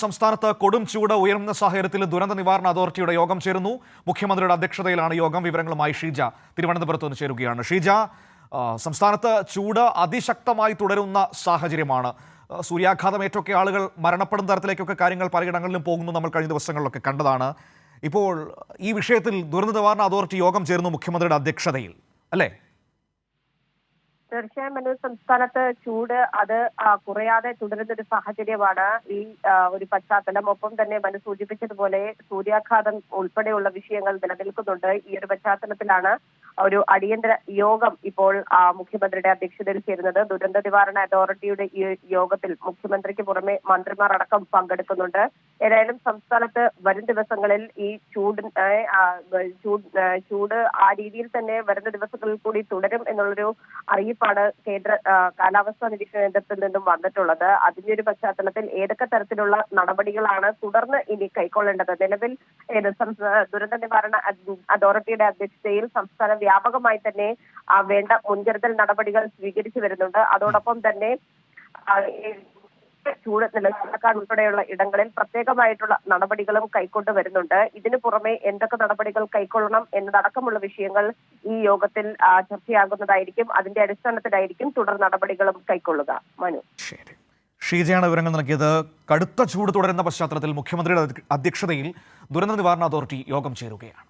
സംസ്ഥാനത്ത് കൊടും ചൂട് ഉയർന്ന സാഹചര്യത്തിൽ ദുരന്ത നിവാരണ അതോറിറ്റിയുടെ യോഗം ചേരുന്നു. മുഖ്യമന്ത്രിയുടെ അധ്യക്ഷതയിലാണ് യോഗം. വിവരങ്ങളുമായി ഷീജ തിരുവനന്തപുരത്ത് നിന്ന് ചേരുകയാണ്. ഷീജ, സംസ്ഥാനത്ത് ചൂട് അതിശക്തമായി തുടരുന്ന സാഹചര്യമാണ്. സൂര്യാഘാതമേറ്റൊക്കെ ആളുകൾ മരണപ്പെടുന്ന തരത്തിലേക്കൊക്കെ കാര്യങ്ങൾ പലയിടങ്ങളിലും പോകുന്നു. നമ്മൾ കഴിഞ്ഞ ദിവസങ്ങളിലൊക്കെ കണ്ടതാണ്. ഇപ്പോൾ ഈ വിഷയത്തിൽ ദുരന്ത നിവാരണ അതോറിറ്റി യോഗം ചേരുന്നു മുഖ്യമന്ത്രിയുടെ അധ്യക്ഷതയിൽ, അല്ലേ? തീർച്ചയായും മനു, സംസ്ഥാനത്ത് ചൂട് അത് കുറയാതെ തുടരുന്ന ഒരു സാഹചര്യമാണ് ഈ ഒരു പശ്ചാത്തലം. ഒപ്പം തന്നെ മനു സൂചിപ്പിച്ചതുപോലെ സൂര്യാഘാതം ഉൾപ്പെടെയുള്ള വിഷയങ്ങൾ നിലനിൽക്കുന്നുണ്ട്. ഈ ഒരു പശ്ചാത്തലത്തിലാണ് ഒരു അടിയന്തര യോഗം ഇപ്പോൾ മുഖ്യമന്ത്രിയുടെ അധ്യക്ഷതയിൽ ചേരുന്നത്. ദുരന്ത നിവാരണ അതോറിറ്റിയുടെ ഈ യോഗത്തിൽ മുഖ്യമന്ത്രിക്ക് പുറമെ മന്ത്രിമാർ അടക്കം പങ്കെടുക്കുന്നുണ്ട്. ഏതായാലും സംസ്ഥാനത്ത് വരും ദിവസങ്ങളിൽ ഈ ചൂട് ആ രീതിയിൽ തന്നെ വരുന്ന ദിവസങ്ങളിൽ കൂടി തുടരും എന്നുള്ളൊരു അറിയിപ്പാണ് കേന്ദ്ര കാലാവസ്ഥാ നിരീക്ഷണ കേന്ദ്രത്തിൽ നിന്നും വന്നിട്ടുള്ളത്. അതിന്റെ ഒരു പശ്ചാത്തലത്തിൽ ഏതൊക്കെ തരത്തിലുള്ള നടപടികളാണ് തുടർന്ന് ഇനി കൈക്കൊള്ളേണ്ടത്? നിലവിൽ ദുരന്ത നിവാരണ അതോറിറ്റിയുടെ അധ്യക്ഷതയിൽ സംസ്ഥാന വ്യാപകമായി തന്നെ വേണ്ട മുൻകരുതൽ നടപടികൾ സ്വീകരിച്ചു വരുന്നുണ്ട്. അതോടൊപ്പം തന്നെ ചൂട് നിലനിൽക്കാൻ ഉൾപ്പെടെയുള്ള ഇടങ്ങളിൽ പ്രത്യേകമായിട്ടുള്ള നടപടികളും കൈക്കൊണ്ട് വരുന്നുണ്ട്. ഇതിനു പുറമെ എന്തൊക്കെ നടപടികൾ കൈക്കൊള്ളണം എന്നതടക്കമുള്ള വിഷയങ്ങൾ ഈ യോഗത്തിൽ ചർച്ചയാകുന്നതായിരിക്കും. അതിന്റെ അടിസ്ഥാനത്തിലായിരിക്കും തുടർ നടപടികളും കൈക്കൊള്ളുക. മനു, ശരി. ഷീജയാണ് വിവരങ്ങൾ നൽകിയത്. കടുത്ത ചൂട് തുടരുന്ന പശ്ചാത്തലത്തിൽ മുഖ്യമന്ത്രിയുടെ അധ്യക്ഷതയിൽ ദുരന്ത നിവാരണ അതോറിറ്റി യോഗം ചേരുകയാണ്.